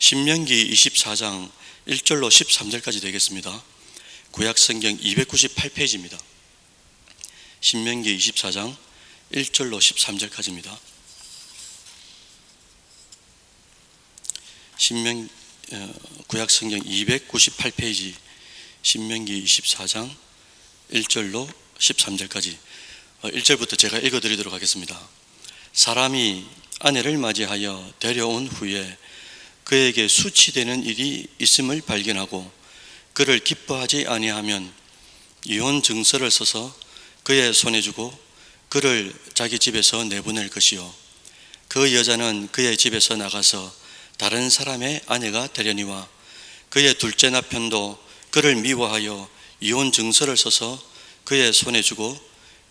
신명기 24장 1절로 13절까지 되겠습니다. 구약성경 298페이지입니다. 신명기 24장 1절로 13절까지입니다. 구약성경 298페이지 신명기 24장 1절로 13절까지 1절부터 제가 읽어드리도록 하겠습니다. 사람이 아내를 맞이하여 데려온 후에 그에게 수치되는 일이 있음을 발견하고 그를 기뻐하지 아니하면 이혼 증서를 써서 그의 손에 주고 그를 자기 집에서 내보낼 것이요, 그 여자는 그의 집에서 나가서 다른 사람의 아내가 되려니와 그의 둘째 남편도 그를 미워하여 이혼 증서를 써서 그의 손에 주고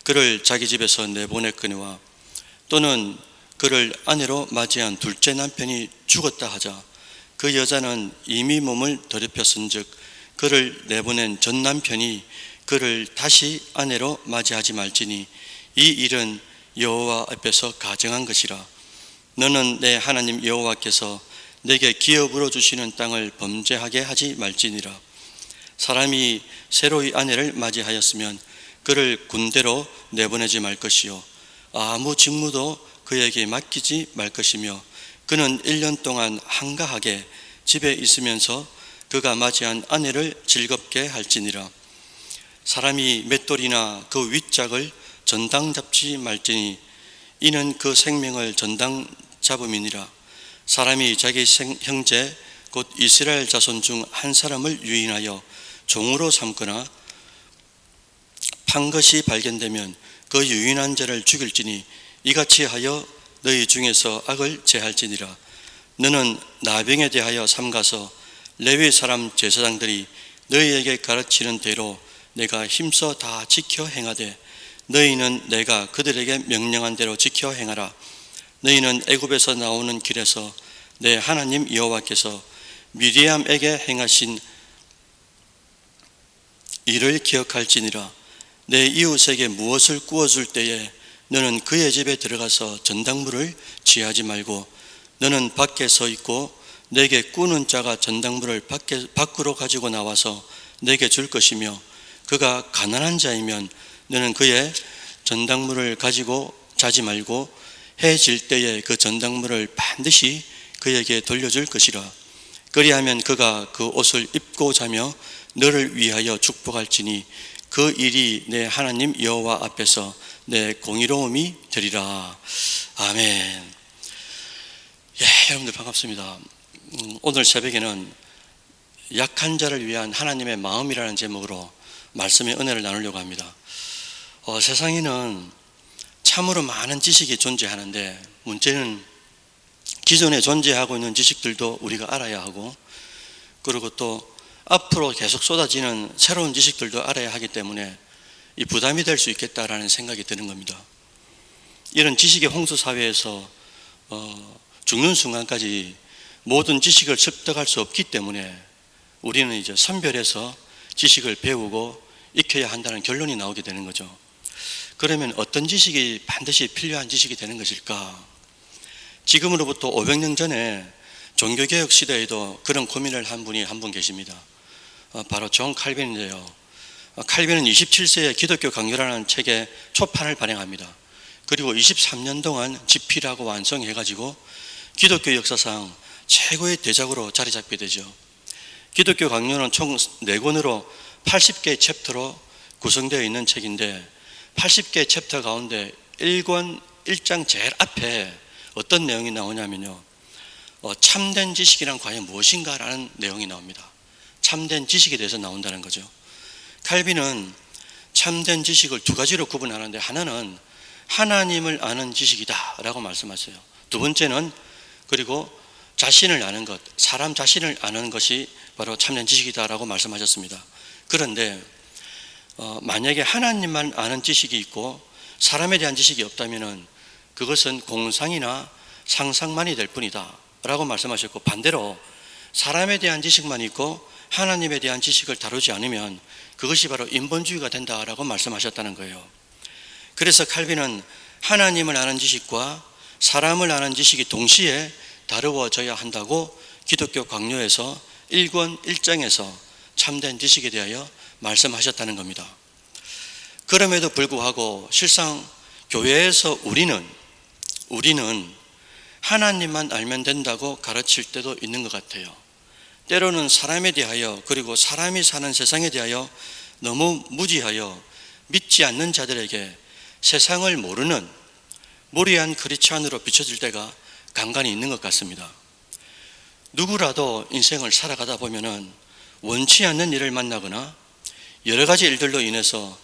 그를 자기 집에서 내보냈거니와, 또는 그를 아내로 맞이한 둘째 남편이 죽었다 하자 그 여자는 이미 몸을 더럽혔은즉 그를 내보낸 전 남편이 그를 다시 아내로 맞이하지 말지니 이 일은 여호와 앞에서 가증한 것이라. 너는 내 하나님 여호와께서 내게 기업으로 주시는 땅을 범죄하게 하지 말지니라. 사람이 새로이 아내를 맞이하였으면 그를 군대로 내보내지 말 것이요, 아무 직무도 그에게 맡기지 말 것이며, 그는 1년 동안 한가하게 집에 있으면서 그가 맞이한 아내를 즐겁게 할지니라. 사람이 맷돌이나 그 윗짝을 전당 잡지 말지니 이는 그 생명을 전당 잡음이니라. 사람이 자기 형제 곧 이스라엘 자손 중 한 사람을 유인하여 종으로 삼거나 판 것이 발견되면 그 유인한 자를 죽일지니 이같이 하여 너희 중에서 악을 제할지니라. 너는 나병에 대하여 삼가서 레위 사람 제사장들이 너희에게 가르치는 대로 내가 힘써 다 지켜 행하되 너희는 내가 그들에게 명령한 대로 지켜 행하라. 너희는 애굽에서 나오는 길에서 내 하나님 여호와께서 미리암에게 행하신 이를 기억할지니라. 내 이웃에게 무엇을 구워줄 때에 너는 그의 집에 들어가서 전당물을 취하지 말고 너는 밖에 서 있고 내게 꾸는 자가 전당물을 밖으로 가지고 나와서 내게 줄 것이며, 그가 가난한 자이면 너는 그의 전당물을 가지고 자지 말고 해 질 때에 그 전당물을 반드시 그에게 돌려줄 것이라. 그리하면 그가 그 옷을 입고 자며 너를 위하여 축복할지니 그 일이 내 하나님 여호와 앞에서 내 공의로움이 되리라. 아멘. 여러분들 반갑습니다. 오늘 새벽에는 약한 자를 위한 하나님의 마음이라는 제목으로 말씀의 은혜를 나누려고 합니다. 세상에는 참으로 많은 지식이 존재하는데 문제는 기존에 존재하고 있는 지식들도 우리가 알아야 하고, 그리고 또 앞으로 계속 쏟아지는 새로운 지식들도 알아야 하기 때문에 이 부담이 될 수 있겠다라는 생각이 드는 겁니다. 이런 지식의 홍수 사회에서 죽는 순간까지 모든 지식을 습득할 수 없기 때문에 우리는 이제 선별해서 지식을 배우고 익혀야 한다는 결론이 나오게 되는 거죠. 그러면 어떤 지식이 반드시 필요한 지식이 되는 것일까? 지금으로부터 500년 전에 종교개혁 시대에도 그런 고민을 한 분이 한 분 계십니다. 바로 존 칼빈인데요. 칼빈은 27세에 기독교 강요라는 책의 초판을 발행합니다. 그리고 23년 동안 집필하고 완성해가지고 기독교 역사상 최고의 대작으로 자리 잡게 되죠. 기독교 강요는 총 4권으로 80개의 챕터로 구성되어 있는 책인데, 80개의 챕터 가운데 1권 1장 제일 앞에 어떤 내용이 나오냐면요, 참된 지식이란 과연 무엇인가라는 내용이 나옵니다. 참된 지식에 대해서 나온다는 거죠. 칼빈은 참된 지식을 2가지로 구분하는데, 하나는 하나님을 아는 지식이다 라고 말씀하세요. 두 번째는 그리고 자신을 아는 것, 사람 자신을 아는 것이 바로 참된 지식이다 라고 말씀하셨습니다. 그런데 만약에 하나님만 아는 지식이 있고 사람에 대한 지식이 없다면 그것은 공상이나 상상만이 될 뿐이다 라고 말씀하셨고, 반대로 사람에 대한 지식만 있고 하나님에 대한 지식을 다루지 않으면 그것이 바로 인본주의가 된다라고 말씀하셨다는 거예요. 그래서 칼빈은 하나님을 아는 지식과 사람을 아는 지식이 동시에 다루어져야 한다고 기독교 강요에서 1권 1장에서 참된 지식에 대하여 말씀하셨다는 겁니다. 그럼에도 불구하고 실상 교회에서 우리는 하나님만 알면 된다고 가르칠 때도 있는 것 같아요. 때로는 사람에 대하여, 그리고 사람이 사는 세상에 대하여 너무 무지하여 믿지 않는 자들에게 세상을 모르는 무리한 크리스찬으로 비춰질 때가 간간히 있는 것 같습니다. 누구라도 인생을 살아가다 보면은 원치 않는 일을 만나거나 여러 가지 일들로 인해서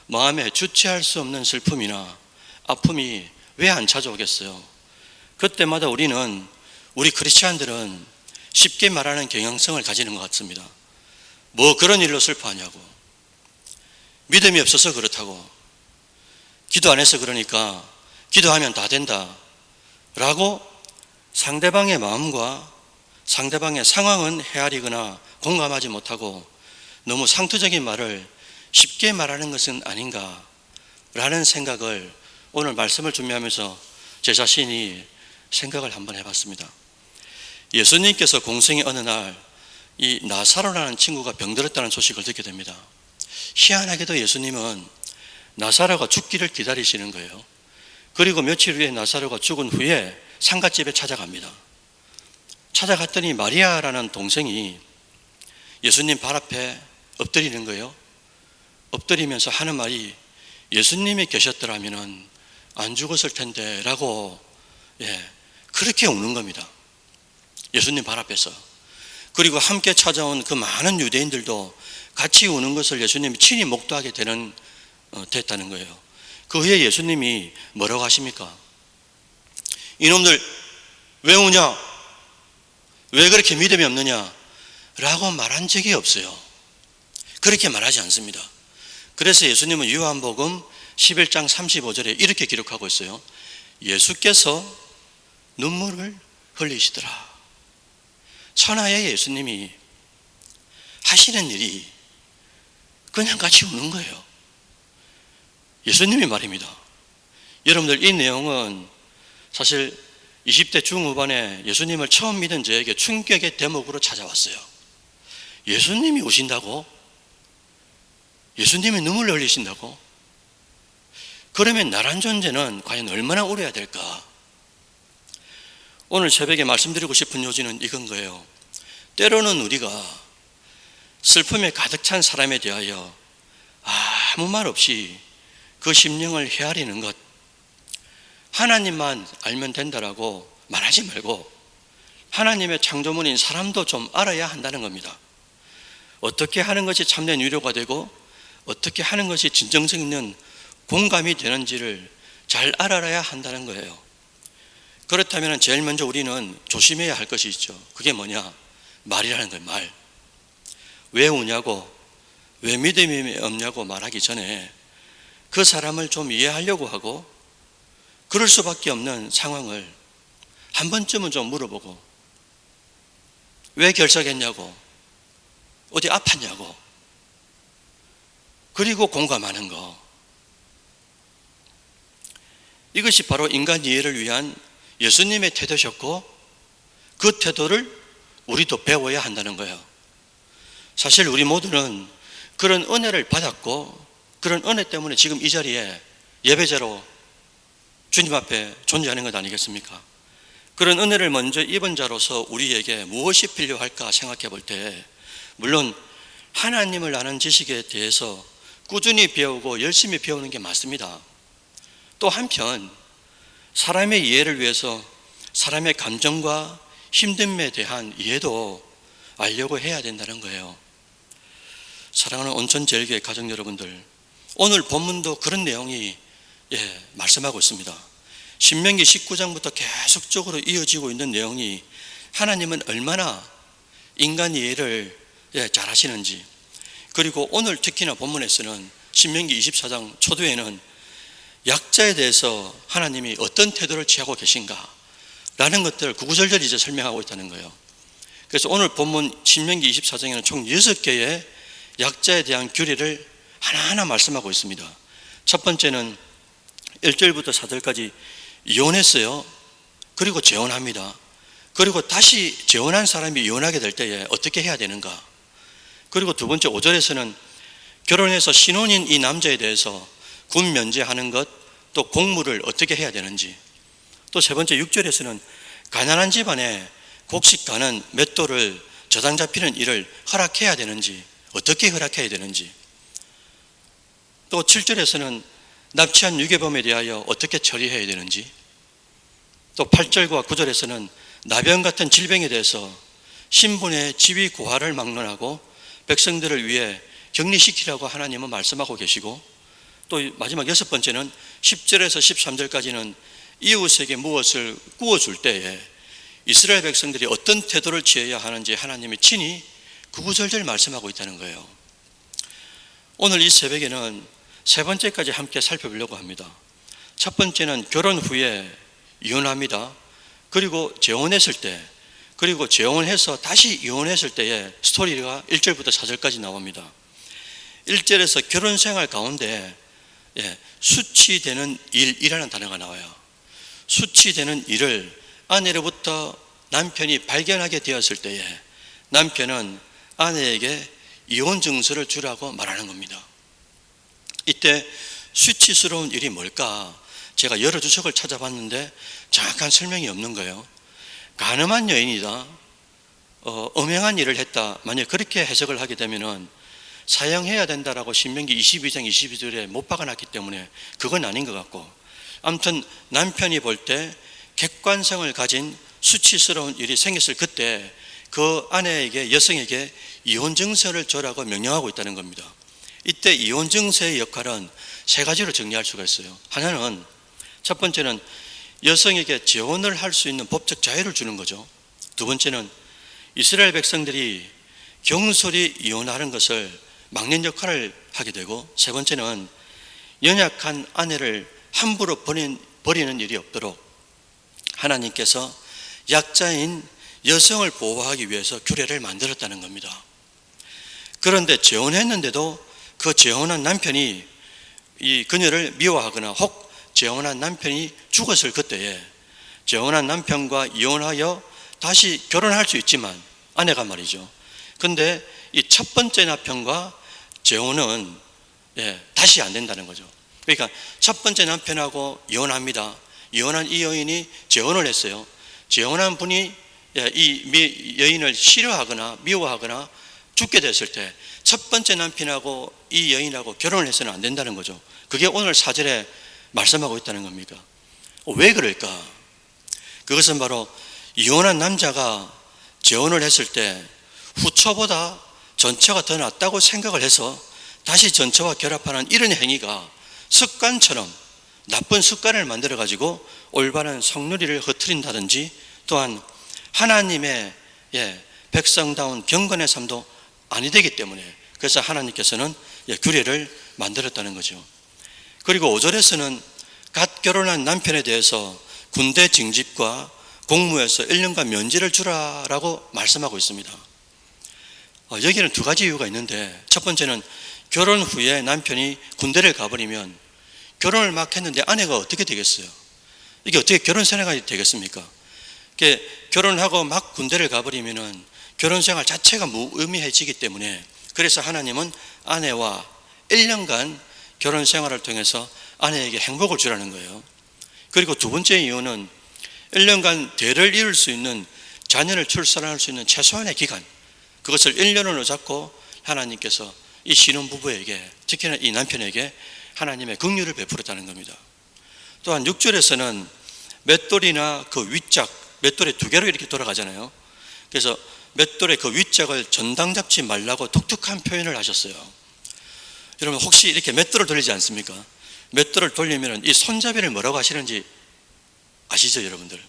마음에 주체할 수 없는 슬픔이나 아픔이 왜 안 찾아오겠어요? 그때마다 우리 크리스찬들은 쉽게 말하는 경향성을 가지는 것 같습니다. 뭐 그런 일로 슬퍼하냐고, 믿음이 없어서 그렇다고, 기도 안 해서 그러니까 기도하면 다 된다 라고 상대방의 마음과 상대방의 상황은 헤아리거나 공감하지 못하고 너무 상투적인 말을 쉽게 말하는 것은 아닌가 라는 생각을 오늘 말씀을 준비하면서 제 자신이 생각을 한번 해봤습니다. 예수님께서 공생의 어느 날 이 나사로라는 친구가 병들었다는 소식을 듣게 됩니다. 희한하게도 예수님은 나사로가 죽기를 기다리시는 거예요. 그리고 며칠 후에 나사로가 죽은 후에 상갓집에 찾아갑니다. 찾아갔더니 마리아라는 동생이 예수님 발 앞에 엎드리는 거예요. 엎드리면서 하는 말이 예수님이 계셨더라면 안 죽었을 텐데 라고 그렇게 우는 겁니다. 예수님 발 앞에서. 그리고 함께 찾아온 그 많은 유대인들도 같이 우는 것을 예수님이 친히 목도하게 됐다는 거예요. 그 후에 예수님이 뭐라고 하십니까? 이놈들 왜 우냐? 왜 그렇게 믿음이 없느냐? 라고 말한 적이 없어요. 그렇게 말하지 않습니다. 그래서 예수님은 요한복음 11장 35절에 이렇게 기록하고 있어요. 예수께서 눈물을 흘리시더라. 천하의 예수님이 하시는 일이 그냥 같이 우는 거예요. 예수님이 말입니다. 여러분들, 이 내용은 사실 20대 중후반에 예수님을 처음 믿은 저에게 충격의 대목으로 찾아왔어요. 예수님이 우신다고? 예수님이 눈물을 흘리신다고? 그러면 나란 존재는 과연 얼마나 울어야 될까? 오늘 새벽에 말씀드리고 싶은 요지는 이건 거예요. 때로는 우리가 슬픔에 가득 찬 사람에 대하여 아무 말 없이 그 심령을 헤아리는 것, 하나님만 알면 된다라고 말하지 말고 하나님의 창조물인 사람도 좀 알아야 한다는 겁니다. 어떻게 하는 것이 참된 위로가 되고 어떻게 하는 것이 진정성 있는 공감이 되는지를 잘 알아야 한다는 거예요. 그렇다면 제일 먼저 우리는 조심해야 할 것이 있죠. 그게 뭐냐? 말이라는 거예요. 말. 왜 우냐고, 왜 믿음이 없냐고 말하기 전에 그 사람을 좀 이해하려고 하고 그럴 수밖에 없는 상황을 한 번쯤은 좀 물어보고, 왜 결석했냐고, 어디 아팠냐고, 그리고 공감하는 거. 이것이 바로 인간 이해를 위한 예수님의 태도셨고 그 태도를 우리도 배워야 한다는 거예요. 사실 우리 모두는 그런 은혜를 받았고 그런 은혜 때문에 지금 이 자리에 예배자로 주님 앞에 존재하는 것 아니겠습니까? 그런 은혜를 먼저 입은 자로서 우리에게 무엇이 필요할까 생각해 볼 때, 물론 하나님을 아는 지식에 대해서 꾸준히 배우고 열심히 배우는 게 맞습니다. 또 한편 사람의 이해를 위해서 사람의 감정과 힘듦에 대한 이해도 알려고 해야 된다는 거예요. 사랑하는 온천제일교회 가족 여러분들, 오늘 본문도 그런 내용이 말씀하고 있습니다. 신명기 19장부터 계속적으로 이어지고 있는 내용이 하나님은 얼마나 인간 이해를 잘 하시는지, 그리고 오늘 특히나 본문에서는 신명기 24장 초두에는 약자에 대해서 하나님이 어떤 태도를 취하고 계신가 라는 것들을 구구절절 이제 설명하고 있다는 거예요. 그래서 오늘 본문 신명기 24장에는 총 6개의 약자에 대한 규례를 하나하나 말씀하고 있습니다. 첫 번째는 1절부터 4절까지 이혼했어요. 그리고 재혼합니다. 그리고 다시 재혼한 사람이 이혼하게 될 때에 어떻게 해야 되는가? 그리고 두 번째 5절에서는 결혼해서 신혼인 이 남자에 대해서 군 면제하는 것, 또 공무를 어떻게 해야 되는지, 또 세 번째 6절에서는 가난한 집안에 곡식 가는 맷돌을 저당 잡히는 일을 허락해야 되는지, 어떻게 허락해야 되는지, 또 7절에서는 납치한 유괴범에 대하여 어떻게 처리해야 되는지, 또 8절과 9절에서는 나병 같은 질병에 대해서 신분의 지위 고하를 막론하고 백성들을 위해 격리시키라고 하나님은 말씀하고 계시고, 또 마지막 6번째는 10절에서 13절까지는 이웃에게 무엇을 구워줄 때에 이스라엘 백성들이 어떤 태도를 취해야 하는지 하나님이 친히 구구절절 말씀하고 있다는 거예요. 오늘 이 새벽에는 세 번째까지 함께 살펴보려고 합니다. 첫 번째는 결혼 후에 이혼합니다. 그리고 재혼했을 때, 그리고 재혼을 해서 다시 이혼했을 때의 스토리가 1절부터 4절까지 나옵니다. 1절에서 결혼 생활 가운데 수치되는 일이라는 단어가 나와요. 수치되는 일을 아내로부터 남편이 발견하게 되었을 때에 남편은 아내에게 이혼 증서를 주라고 말하는 겁니다. 이때 수치스러운 일이 뭘까? 제가 여러 주석을 찾아봤는데 정확한 설명이 없는 거예요. 간음한 여인이다, 음행한 일을 했다, 만약 그렇게 해석을 하게 되면은 사형해야 된다라고 신명기 22장 22절에 못 박아놨기 때문에 그건 아닌 것 같고, 아무튼 남편이 볼 때 객관성을 가진 수치스러운 일이 생겼을 그때 그 아내에게, 여성에게 이혼 증서를 줘라고 명령하고 있다는 겁니다. 이때 이혼 증서의 역할은 세 가지로 정리할 수가 있어요. 하나는, 첫 번째는 여성에게 재혼을 할 수 있는 법적 자유를 주는 거죠. 두 번째는 이스라엘 백성들이 경솔히 이혼하는 것을 막는 역할을 하게 되고, 세 번째는 연약한 아내를 함부로 버리는 일이 없도록 하나님께서 약자인 여성을 보호하기 위해서 규례를 만들었다는 겁니다. 그런데 재혼했는데도 그 재혼한 남편이 이 그녀를 미워하거나 혹 재혼한 남편이 죽었을 그때에 재혼한 남편과 이혼하여 다시 결혼할 수 있지만, 아내가 말이죠. 근데 이 첫 번째 남편과 재혼은 다시 안 된다는 거죠. 그러니까 첫 번째 남편하고 이혼합니다. 이혼한 이 여인이 재혼을 했어요. 재혼한 분이 이 여인을 싫어하거나 미워하거나 죽게 됐을 때 첫 번째 남편하고 이 여인하고 결혼을 해서는 안 된다는 거죠. 그게 오늘 4절에 말씀하고 있다는 겁니다. 왜 그럴까? 그것은 바로 이혼한 남자가 재혼을 했을 때 후처보다 전처가 더 낫다고 생각을 해서 다시 전처와 결합하는 이런 행위가 습관처럼 나쁜 습관을 만들어 가지고 올바른 성누리를 흐트린다든지, 또한 하나님의 백성다운 경건의 삶도 아니 되기 때문에, 그래서 하나님께서는 규례를 만들었다는 거죠. 그리고 5절에서는 갓 결혼한 남편에 대해서 군대 징집과 공무에서 1년간 면제를 주라라고 말씀하고 있습니다. 여기는 두 가지 이유가 있는데, 첫 번째는 결혼 후에 남편이 군대를 가버리면 결혼을 막 했는데 아내가 어떻게 되겠어요? 이게 어떻게 결혼 생활이 되겠습니까? 결혼하고 막 군대를 가버리면은 결혼 생활 자체가 무의미해지기 때문에, 그래서 하나님은 아내와 1년간 결혼 생활을 통해서 아내에게 행복을 주라는 거예요. 그리고 두 번째 이유는 1년간 대를 이룰 수 있는, 자녀를 출산할 수 있는 최소한의 기간, 그것을 1년으로 잡고 하나님께서 이 신혼부부에게, 특히나 이 남편에게 하나님의 긍휼을 베풀었다는 겁니다. 또한 6절에서는 맷돌이나 그 윗짝, 맷돌이 두 개로 이렇게 돌아가잖아요. 그래서 맷돌의 그 윗짝을 전당 잡지 말라고 독특한 표현을 하셨어요. 여러분 혹시 이렇게 맷돌을 돌리지 않습니까? 맷돌을 돌리면 이 손잡이를 뭐라고 하시는지 아시죠, 여러분들?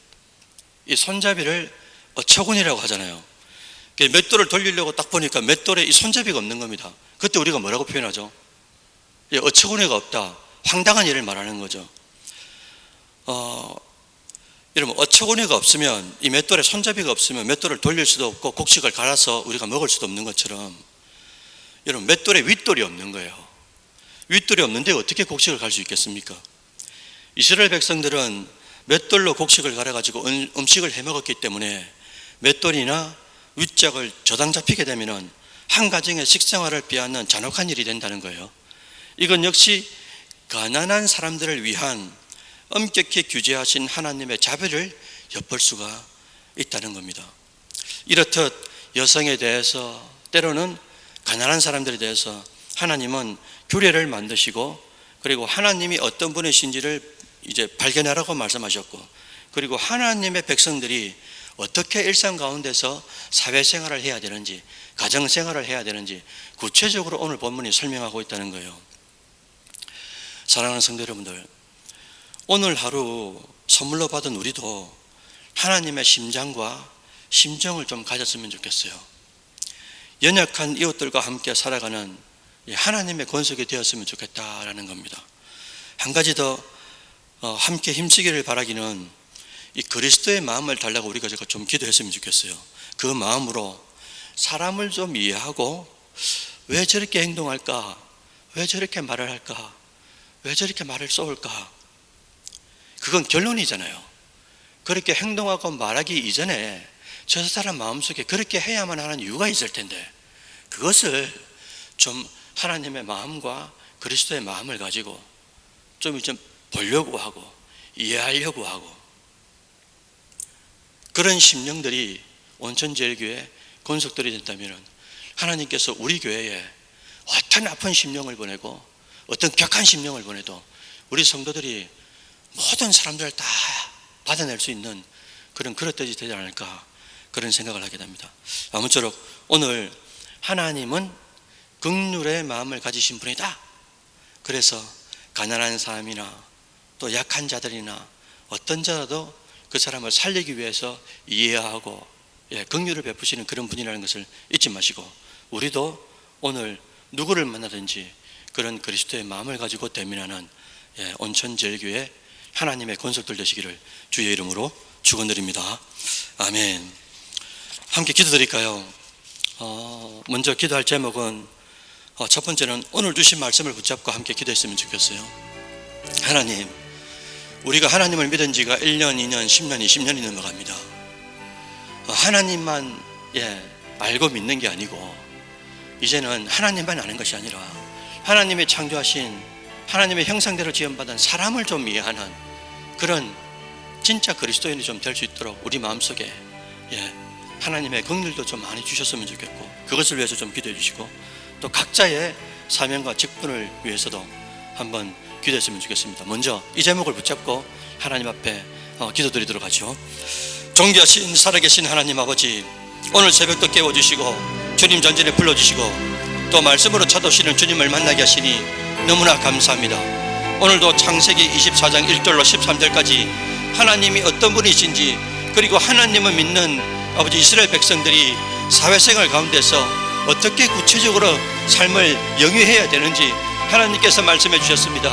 이 손잡이를 어처구니라고 하잖아요. 맷돌을 돌리려고 딱 보니까 맷돌에 이 손잡이가 없는 겁니다. 그때 우리가 뭐라고 표현하죠? 어처구니가 없다, 황당한 일을 말하는 거죠. 여러분 어처구니가 없으면, 이 맷돌에 손잡이가 없으면 맷돌을 돌릴 수도 없고 곡식을 갈아서 우리가 먹을 수도 없는 것처럼, 여러분 맷돌에 윗돌이 없는 거예요. 윗돌이 없는데 어떻게 곡식을 갈 수 있겠습니까? 이스라엘 백성들은 맷돌로 곡식을 갈아가지고 음식을 해먹었기 때문에 맷돌이나 윗짝을 저당 잡히게 되면 한 가정의 식생활을 빼앗는 잔혹한 일이 된다는 거예요. 이건 역시 가난한 사람들을 위한 엄격히 규제하신 하나님의 자비를 엿볼 수가 있다는 겁니다. 이렇듯 여성에 대해서, 때로는 가난한 사람들에 대해서 하나님은 규례를 만드시고, 그리고 하나님이 어떤 분이신지를 이제 발견하라고 말씀하셨고, 그리고 하나님의 백성들이 어떻게 일상 가운데서 사회생활을 해야 되는지, 가정생활을 해야 되는지 구체적으로 오늘 본문이 설명하고 있다는 거예요. 사랑하는 성도 여러분들, 오늘 하루 선물로 받은 우리도 하나님의 심장과 심정을 좀 가졌으면 좋겠어요. 연약한 이웃들과 함께 살아가는 하나님의 권속이 되었으면 좋겠다라는 겁니다. 한 가지 더 함께 힘쓰기를 바라기는, 이 그리스도의 마음을 달라고 우리가 좀 기도했으면 좋겠어요. 그 마음으로 사람을 좀 이해하고, 왜 저렇게 행동할까? 왜 저렇게 말을 할까? 왜 저렇게 말을 쏘을까? 그건 결론이잖아요. 그렇게 행동하고 말하기 이전에 저 사람 마음속에 그렇게 해야만 하는 이유가 있을 텐데, 그것을 좀 하나님의 마음과 그리스도의 마음을 가지고 좀 보려고 하고 이해하려고 하고, 그런 심령들이 온천제일교회 권속들이 된다면 하나님께서 우리 교회에 어떤 아픈 심령을 보내고 어떤 격한 심령을 보내도 우리 성도들이 모든 사람들을 다 받아낼 수 있는 그런 그릇되지 되지 않을까, 그런 생각을 하게 됩니다. 아무쪼록 오늘 하나님은 긍휼의 마음을 가지신 분이다. 그래서 가난한 사람이나 또 약한 자들이나 어떤 자라도 그 사람을 살리기 위해서 이해하고 긍휼을 베푸시는 그런 분이라는 것을 잊지 마시고, 우리도 오늘 누구를 만나든지 그런 그리스도의 마음을 가지고 대면하는 온천제일교회 하나님의 권속들 되시기를 주의 이름으로 축원드립니다. 아멘. 함께 기도드릴까요? 먼저 기도할 제목은, 첫 번째는 오늘 주신 말씀을 붙잡고 함께 기도했으면 좋겠어요. 하나님, 우리가 하나님을 믿은 지가 1년, 2년, 10년, 20년이 넘어갑니다. 하나님만 알고 믿는 게 아니고, 이제는 하나님만 아는 것이 아니라 하나님이 창조하신, 하나님의 형상대로 지음받은 사람을 좀 이해하는 그런 진짜 그리스도인이 좀 될 수 있도록 우리 마음속에 하나님의 긍휼도 좀 많이 주셨으면 좋겠고, 그것을 위해서 좀 기도해 주시고, 또 각자의 사명과 직분을 위해서도 한번 기도했으면 좋겠습니다. 먼저 이 제목을 붙잡고 하나님 앞에 기도드리도록 하죠. 존귀하신 살아계신 하나님 아버지, 오늘 새벽도 깨워주시고 주님 전전에 불러주시고 또 말씀으로 찾아오시는 주님을 만나게 하시니 너무나 감사합니다. 오늘도 창세기 24장 1절로 13절까지 하나님이 어떤 분이신지, 그리고 하나님을 믿는 아버지 이스라엘 백성들이 사회생활 가운데서 어떻게 구체적으로 삶을 영위해야 되는지 하나님께서 말씀해 주셨습니다.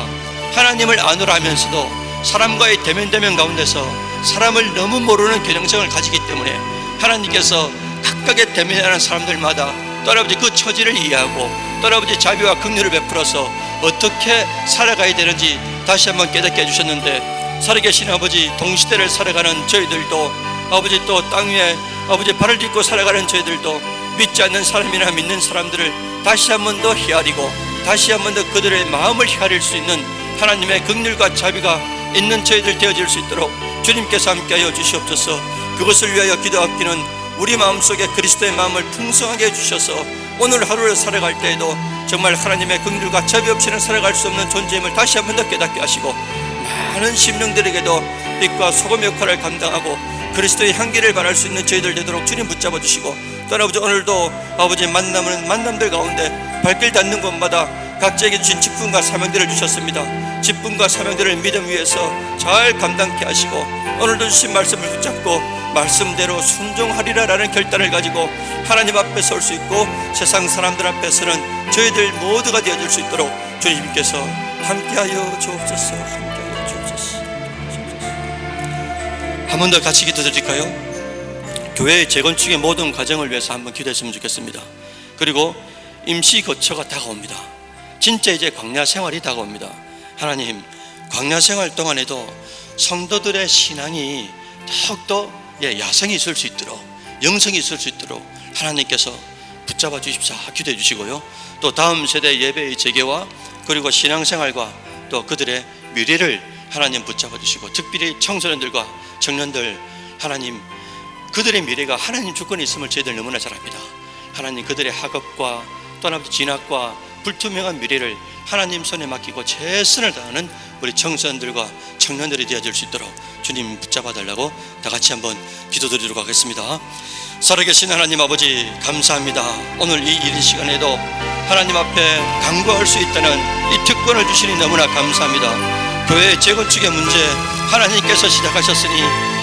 하나님을 안으로 하면서도 사람과의 대면 가운데서 사람을 너무 모르는 개정성을 가지기 때문에 하나님께서 각각의 대면하는 사람들마다 또 아버지 그 처지를 이해하고 또 아버지 자비와 긍휼을 베풀어서 어떻게 살아가야 되는지 다시 한번 깨닫게 해주셨는데, 살아계신 아버지, 동시대를 살아가는 저희들도 아버지, 또 땅 위에 아버지 발을 딛고 살아가는 저희들도 믿지 않는 사람이나 믿는 사람들을 다시 한번 더 헤아리고 다시 한번 더 그들의 마음을 헤아릴 수 있는 하나님의 긍휼과 자비가 있는 저희들 되어질 수 있도록 주님께서 함께하여 주시옵소서. 그것을 위하여 기도하기는 우리 마음속에 그리스도의 마음을 풍성하게 해주셔서 오늘 하루를 살아갈 때에도 정말 하나님의 긍휼과 자비 없이는 살아갈 수 없는 존재임을 다시 한번 더 깨닫게 하시고, 많은 심령들에게도 빛과 소금 역할을 감당하고 그리스도의 향기를 발할 수 있는 저희들 되도록 주님 붙잡아 주시고, 또 아버지 오늘도 아버지 만남들 가운데 발길 닿는 곳마다 각자에게 주신 직분과 사명들을 주셨습니다. 직분과 사명들을 믿음 위에서 잘 감당케 하시고, 오늘도 주신 말씀을 붙잡고 말씀대로 순종하리라라는 결단을 가지고 하나님 앞에 설 수 있고 세상 사람들 앞에서는 저희들 모두가 되어줄 수 있도록 주님께서 함께하여 주옵소서. 함께하여 주옵소서. 한 번 더 같이 기도드릴까요? 교회의 재건축의 모든 과정을 위해서 한번 기도했으면 좋겠습니다. 그리고 임시 거처가 다가옵니다. 진짜 이제 광야 생활이 다가옵니다. 하나님, 광야 생활 동안에도 성도들의 신앙이 더욱더 야성이 있을 수 있도록, 영성이 있을 수 있도록 하나님께서 붙잡아 주십사 기도해 주시고요. 또 다음 세대 예배의 재개와 그리고 신앙생활과 또 그들의 미래를 하나님 붙잡아 주시고, 특별히 청소년들과 청년들, 하나님 그들의 미래가 하나님 주권에 있음을 저희들 너무나 잘 압니다. 하나님 그들의 학업과 또 진학과 불투명한 미래를 하나님 손에 맡기고 최선을 다하는 우리 청소년들과 청년들이 되어질 수 있도록 주님 붙잡아 달라고 다 같이 한번 기도드리도록 하겠습니다. 살아계신 하나님 아버지, 감사합니다. 오늘 이 이른 시간에도 하나님 앞에 간구할 수 있다는 이 특권을 주시니 너무나 감사합니다. 교회 재건축의 문제 하나님께서 시작하셨으니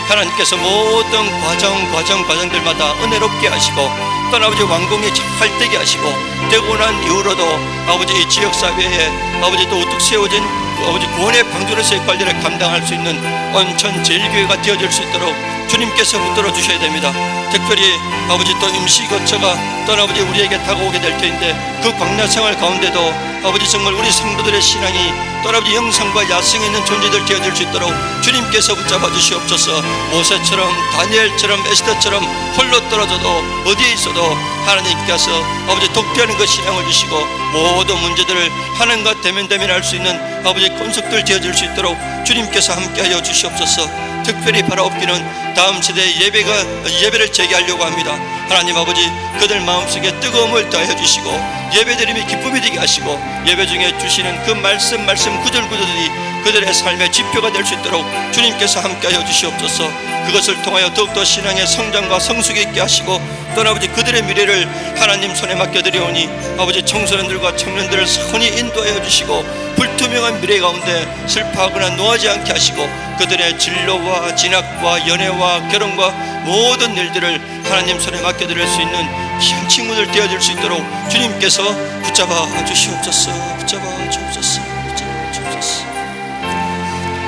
하나님께서 모든 과정들마다 은혜롭게 하시고 또 아버지 완공이 잘 되게 하시고, 되고 난 이후로도 아버지 이 지역사회에 아버지 또 우뚝 세워진 아버지 구원의 방주로서의 관리를 감당할 수 있는 온천 제일교회가 되어질 수 있도록 주님께서 붙들어 주셔야 됩니다. 특별히 아버지 또 임시 거처가 또 아버지 우리에게 다가오게 될 터인데, 그 광야 생활 가운데도 아버지 정말 우리 성도들의 신앙이 또 아버지 영성과 야성이 있는 존재들 되어질 수 있도록 주님께서 붙잡아 주시옵소서. 모세처럼 다니엘처럼 에스더처럼 홀로 떨어져도 어디에 있어도 하나님께서 아버지 독대하는 그 신앙을 주시고 모든 문제들을 하나님과 대면할 수 있는 아버지 권속들 되어질 수 있도록 주님께서 함께하여 주시옵소서. 특별히 바라옵기는 다음 세대의 예배를 재개하려고 합니다. 하나님 아버지, 그들 마음속에 뜨거움을 더하여 주시고 예배드림이 기쁨이 되게 하시고, 예배 중에 주시는 그 말씀 구절구절이 그들의 삶의 지표가 될 수 있도록 주님께서 함께하여 주시옵소서. 그것을 통하여 더욱더 신앙의 성장과 성숙이 있게 하시고, 또 아버지 그들의 미래를 하나님 손에 맡겨드리오니 아버지 청소년들과 청년들을 선히 인도하여 주시고, 불투명한 미래 가운데 슬퍼하거나 노하지 않게 하시고, 그들의 진로와 진학과 연애와 결혼과 모든 일들을 하나님 손에 맡겨드릴 수 있는 귀한 친구들 되어질 수 있도록 주님께서 붙잡아 주시옵소서. 붙잡아 주옵소서. 붙잡아 주옵소서.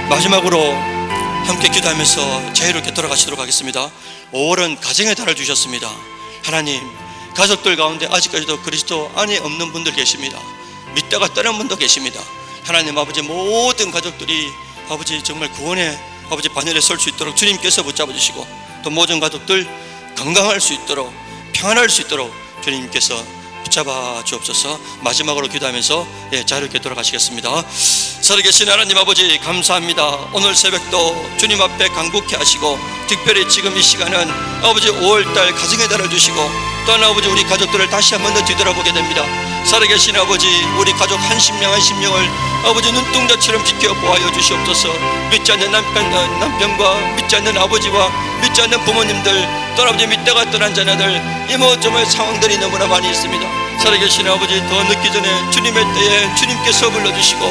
마지막으로 함께 기도하면서 자유롭게 돌아가시도록 하겠습니다. 5월은 가정의 달을 주셨습니다. 하나님, 가족들 가운데 아직까지도 그리스도 안에 없는 분들 계십니다. 믿다가 떠난 분도 계십니다. 하나님 아버지, 모든 가족들이 아버지 정말 구원의 아버지 바늘에 설 수 있도록 주님께서 붙잡아 주시고, 또 모든 가족들 건강할 수 있도록 평안할 수 있도록 주님께서 붙잡아 주옵소서. 마지막으로 기도하면서 자유롭게 돌아가시겠습니다. 살아계신 하나님 아버지, 감사합니다. 오늘 새벽도 주님 앞에 간곡히 하시고, 특별히 지금 이 시간은 아버지 5월달 가정의 달을 주시고, 또한 아버지 우리 가족들을 다시 한 번 더 뒤돌아보게 됩니다. 살아계신 아버지, 우리 가족 한 심령을 아버지 눈동자처럼 지켜보아여 주시옵소서. 믿지 않는 남편과 믿지 않는 아버지와 믿지 않는 부모님들, 또 아버지 믿다가 떠난 자녀들, 이모저모의 상황들이 너무나 많이 있습니다. 살아계신 아버지, 더 늦기 전에 주님의 때에 주님께서 불러주시고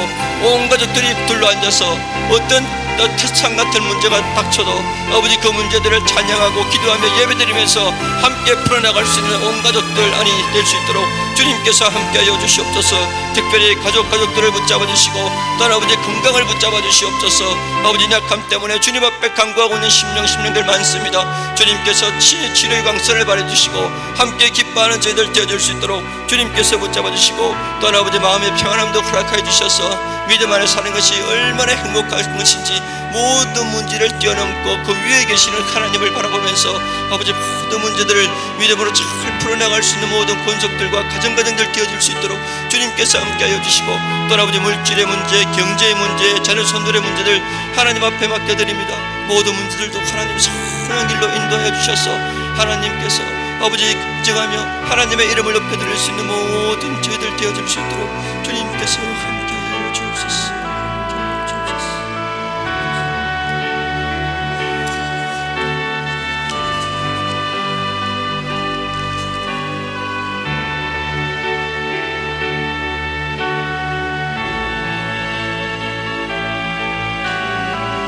온 가족들이 둘러앉아서 어떤 태산 같은 문제가 닥쳐도 아버지 그 문제들을 찬양하고 기도하며 예배드리면서 함께 풀어나갈 수 있는 온 가족들 안이 될 수 있도록 주님께서 함께하여 주시옵소서. 특별히 가족들을 붙잡아 주시고 또 아버지 건강을 붙잡아 주시옵소서. 아버지 약함 때문에 주님 앞에 간구하고 있는 심령들 많습니다. 주님께서 치료의 광선을 발해주시고 함께 기뻐하는 저희들 되어줄 수 있도록 주님께서 붙잡아 주시고, 또 아버지 마음의 평안함도 허락하여 주셔서 믿음 안에 사는 것이 얼마나 행복한 것인지 모든 문제를 뛰어넘고 그 위에 계시는 하나님을 바라보면서 아버지 모든 문제들을 믿음으로 잘 풀어나갈 수 있는 모든 권속들과 가정들 되어줄 수 있도록 주님께서 함께하여 주시고, 또 아버지 물질의 문제, 경제의 문제, 자녀 손들의 문제들 하나님 앞에 맡겨드립니다. 모든 문제들도 하나님 선한 길로 인도하여 주셔서 하나님께서 아버지 걱정하며 하나님의 이름을 높여드릴 수 있는 모든 저희들 되어질 수 있도록 주님께서